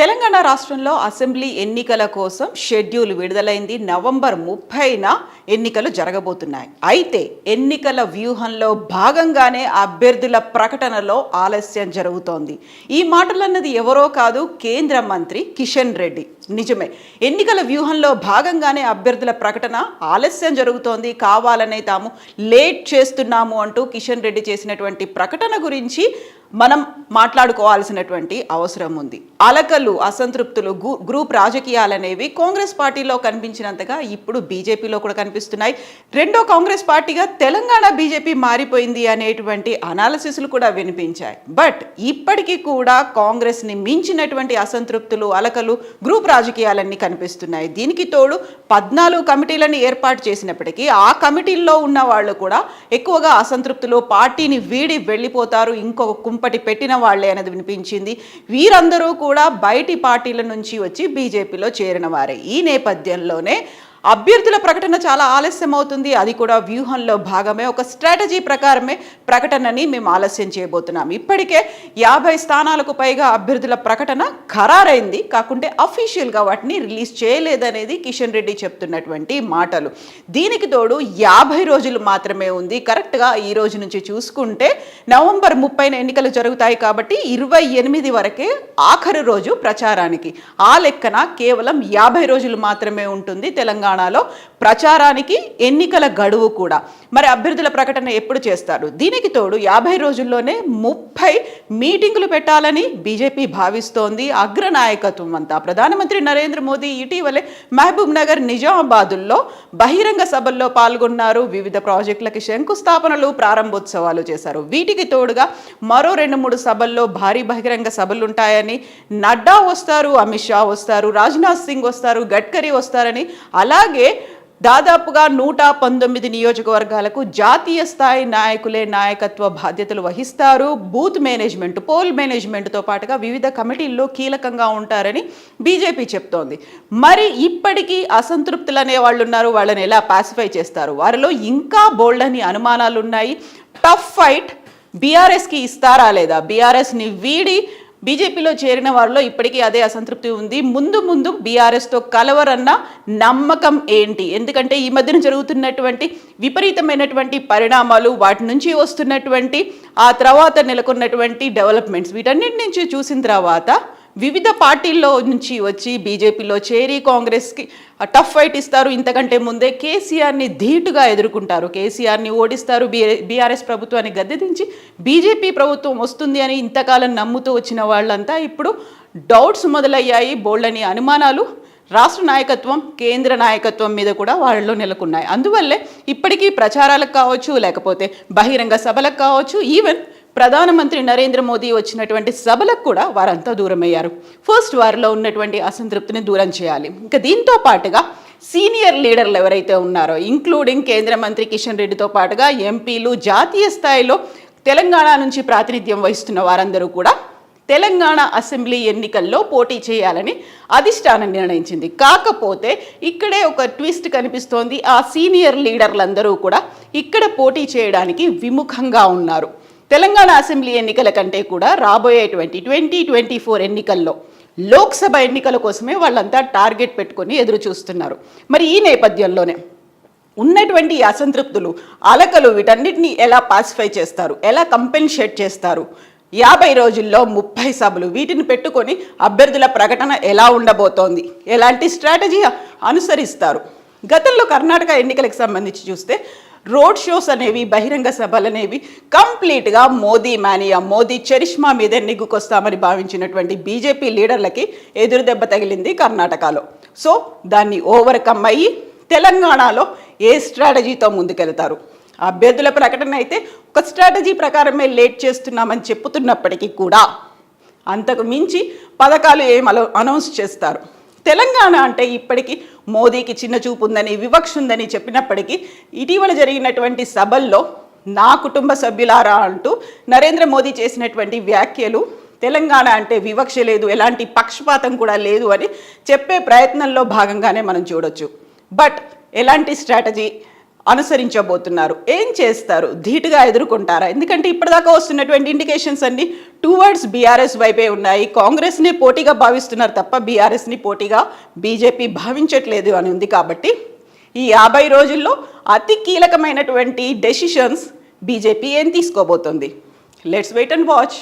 తెలంగాణ రాష్ట్రంలో అసెంబ్లీ ఎన్నికల కోసం షెడ్యూల్ విడుదలైంది. నవంబర్ 30న ఎన్నికలు జరగబోతున్నాయి. అయితే ఎన్నికల వ్యూహంలో భాగంగానే అభ్యర్థుల ప్రకటనలో ఆలస్యం జరుగుతోంది. ఈ మాటలన్నది ఎవరో కాదు, కేంద్ర మంత్రి కిషన్ రెడ్డి. నిజమే, ఎన్నికల వ్యూహంలో భాగంగానే అభ్యర్థుల ప్రకటన ఆలస్యం జరుగుతోంది, కావాలనే తాము లేట్ చేస్తున్నాము అంటూ కిషన్ రెడ్డి చేసినటువంటి ప్రకటన గురించి మనం మాట్లాడుకోవాల్సినటువంటి అవసరం ఉంది. అలకలు, అసంతృప్తులు, గ్రూప్ రాజకీయాలనేవి కాంగ్రెస్ పార్టీలో కనిపించినంతగా ఇప్పుడు బీజేపీలో కూడా కనిపిస్తున్నాయి. రెండో కాంగ్రెస్ పార్టీగా తెలంగాణ బీజేపీ మారిపోయింది అనేటువంటి అనాలిసిస్లు కూడా వినిపించాయి. బట్ ఇప్పటికీ కూడా కాంగ్రెస్ని మించినటువంటి అసంతృప్తులు, అలకలు, గ్రూప్ రాజకీయాలన్నీ కనిపిస్తున్నాయి. దీనికి తోడు 14 కమిటీలను ఏర్పాటు చేసినప్పటికీ ఆ కమిటీల్లో ఉన్న వాళ్ళు కూడా ఎక్కువగా అసంతృప్తులు, పార్టీని వీడి వెళ్ళిపోతారు, ఇంకొక కుంపటి పెట్టిన వాళ్లే అనేది వినిపించింది. వీరందరూ కూడా బయటి పార్టీల నుంచి వచ్చి బీజేపీలో చేరిన వారే. ఈ నేపథ్యంలోనే అభ్యర్థుల ప్రకటన చాలా ఆలస్యం అవుతుంది. అది కూడా వ్యూహంలో భాగమే, ఒక స్ట్రాటజీ ప్రకారమే ప్రకటనని మేము ఆలస్యం చేయబోతున్నాం. ఇప్పటికే 50 స్థానాలకు పైగా అభ్యర్థుల ప్రకటన ఖరారైంది, కాకుంటే అఫీషియల్గా వాటిని రిలీజ్ చేయలేదనేది కిషన్ రెడ్డి చెప్తున్నటువంటి మాటలు. దీనికి తోడు 50 రోజులు మాత్రమే ఉంది. కరెక్ట్గా ఈ రోజు నుంచి చూసుకుంటే నవంబర్ 30న ఎన్నికలు జరుగుతాయి కాబట్టి 28 వరకే ఆఖరి రోజు ప్రచారానికి. ఆ లెక్కన కేవలం 50 రోజులు మాత్రమే ఉంటుంది తెలంగాణలో ప్రచారానికి, ఎన్నికల గడువు కూడా. మరి అభ్యర్థుల ప్రకటన ఎప్పుడు చేస్తారు? దీనికి తోడు 50 రోజుల్లోనే 30 మీటింగులు పెట్టాలని బీజేపీ భావిస్తోంది. అగ్రనాయకత్వం అంతా, ప్రధానమంత్రి నరేంద్ర మోదీ ఇటీవలే మహబూబ్ నగర్, నిజామాబాదుల్లో బహిరంగ సభల్లో పాల్గొన్నారు. వివిధ ప్రాజెక్టులకి శంకుస్థాపనలు, ప్రారంభోత్సవాలు చేశారు. వీటికి తోడుగా మరో 2-3 సభల్లో భారీ బహిరంగ సభలు ఉంటాయని, నడ్డా వస్తారు, అమిత్ షా వస్తారు, రాజ్నాథ్ సింగ్ వస్తారు, గడ్కరీ వస్తారని, అలాగే దాదాపుగా 119 నియోజకవర్గాలకు జాతీయ స్థాయి నాయకులే నాయకత్వ బాధ్యతలు వహిస్తారు. బూత్ మేనేజ్మెంట్, పోల్ మేనేజ్మెంట్తో పాటుగా వివిధ కమిటీల్లో కీలకంగా ఉంటారని బీజేపీ చెప్తోంది. మరి ఇప్పటికీ అసంతృప్తులు అనే వాళ్ళు ఉన్నారు, వాళ్ళని ఎలా పాసిఫై చేస్తారు? వారిలో ఇంకా బోల్డ్ అని అనుమానాలు ఉన్నాయి. టఫ్ ఫైట్ బీఆర్ఎస్కి ఇస్తారా లేదా? బీఆర్ఎస్ని వీడి బీజేపీలో చేరిన వారిలో ఇప్పటికీ అదే అసంతృప్తి ఉంది. ముందు బీఆర్ఎస్తో కలవరన్న నమ్మకం ఏంటి? ఎందుకంటే ఈ మధ్యన జరుగుతున్నటువంటి విపరీతమైనటువంటి పరిణామాలు, వాటి నుంచి వస్తున్నటువంటి ఆ తర్వాత నెలకొన్నటువంటి డెవలప్మెంట్స్, వీటన్నిటి నుంచి చూసిన తర్వాత వివిధ పార్టీల్లో నుంచి వచ్చి బీజేపీలో చేరి కాంగ్రెస్కి టఫ్ ఫైట్ ఇస్తారు. ఇంతకంటే ముందే కేసీఆర్ని ధీటుగా ఎదుర్కొంటారు, కేసీఆర్ని ఓడిస్తారు, బీఆర్ఎస్ ప్రభుత్వాన్ని గద్దెదించి బీజేపీ ప్రభుత్వం వస్తుంది అని ఇంతకాలం నమ్ముతూ వచ్చిన వాళ్ళంతా ఇప్పుడు డౌట్స్ మొదలయ్యాయి. బోల్డని అనుమానాలు రాష్ట్ర నాయకత్వం, కేంద్ర నాయకత్వం మీద కూడా వాళ్ళలో నెలకొన్నాయి. అందువల్లే ఇప్పటికీ ప్రచారాలకు కావచ్చు, లేకపోతే బహిరంగ సభలకు కావచ్చు, ఈవెన్ ప్రధానమంత్రి నరేంద్ర మోదీ వచ్చినటువంటి సభలకు కూడా వారంతా దూరమయ్యారు. ఫస్ట్ వారిలో ఉన్నటువంటి అసంతృప్తిని దూరం చేయాలి. ఇంకా దీంతో పాటుగా సీనియర్ లీడర్లు ఎవరైతే ఉన్నారో, ఇంక్లూడింగ్ కేంద్ర మంత్రి కిషన్ రెడ్డితో పాటుగా ఎంపీలు, జాతీయ స్థాయిలో తెలంగాణ నుంచి ప్రాతినిధ్యం వహిస్తున్న వారందరూ కూడా తెలంగాణ అసెంబ్లీ ఎన్నికల్లో పోటీ చేయాలని అధిష్టానం నిర్ణయించింది. కాకపోతే ఇక్కడే ఒక ట్విస్ట్ కనిపిస్తోంది. ఆ సీనియర్ లీడర్లందరూ కూడా ఇక్కడ పోటీ చేయడానికి విముఖంగా ఉన్నారు. తెలంగాణ అసెంబ్లీ ఎన్నికల కంటే కూడా రాబోయేటువంటి 2024 ఎన్నికల్లో, లోక్సభ ఎన్నికల కోసమే వాళ్ళంతా టార్గెట్ పెట్టుకొని ఎదురు చూస్తున్నారు. మరి ఈ నేపథ్యంలోనే ఉన్నటువంటి అసంతృప్తులు, అలకలు, వీటన్నిటిని ఎలా పాసిఫై చేస్తారు, ఎలా కంపెన్సేట్ చేస్తారు? 50 రోజుల్లో 30 సభలు, వీటిని పెట్టుకొని అభ్యర్థుల ప్రకటన ఎలా ఉండబోతోంది, ఎలాంటి స్ట్రాటజీ అనుసరిస్తారు? గతంలో కర్ణాటక ఎన్నికలకు సంబంధించి చూస్తే రోడ్ షోస్ అనేవి, బహిరంగ సభలు అనేవి కంప్లీట్గా మోదీ మానియా, మోదీ చరిష్మా మీద నెగ్గుకొస్తామని భావించినటువంటి బీజేపీ లీడర్లకి ఎదురు దెబ్బ తగిలింది కర్ణాటకలో. సో దాన్ని ఓవర్కమ్ అయ్యి తెలంగాణలో ఏ స్ట్రాటజీతో ముందుకెళ్తారు? అభ్యర్థుల ప్రకటన అయితే ఒక స్ట్రాటజీ ప్రకారమే లేట్ చేస్తున్నామని చెప్పుతున్నప్పటికీ కూడా అంతకు మించి పథకాలు ఏం అనౌన్స్ చేస్తారు? తెలంగాణ అంటే ఇప్పటికీ మోదీకి చిన్న చూపు ఉందని, వివక్ష ఉందని చెప్పినప్పటికీ ఇటీవల జరిగినటువంటి సభల్లో నా కుటుంబ సభ్యులారా అంటూ నరేంద్ర మోదీ చేసినటువంటి వ్యాఖ్యలు తెలంగాణ అంటే వివక్ష లేదు, ఎలాంటి పక్షపాతం కూడా లేదు అని చెప్పే ప్రయత్నంలో భాగంగానే మనం చూడొచ్చు. బట్ ఎలాంటి స్ట్రాటజీ అనుసరించబోతున్నారు? ఏం చేస్తారు? ధీటుగా ఎదుర్కొంటారా? ఎందుకంటే ఇప్పటిదాకా వస్తున్నటువంటి ఇండికేషన్స్ అన్ని టువర్డ్స్ బీఆర్ఎస్ వైపే ఉన్నాయి. కాంగ్రెస్ని పోటీగా భావిస్తున్నారు తప్ప బీఆర్ఎస్ని పోటీగా బీజేపీ భావించట్లేదు అని ఉంది. కాబట్టి ఈ 50 రోజుల్లో అతి కీలకమైనటువంటి డెసిషన్స్ బీజేపీ ఏం తీసుకోబోతోంది? Let's wait and watch.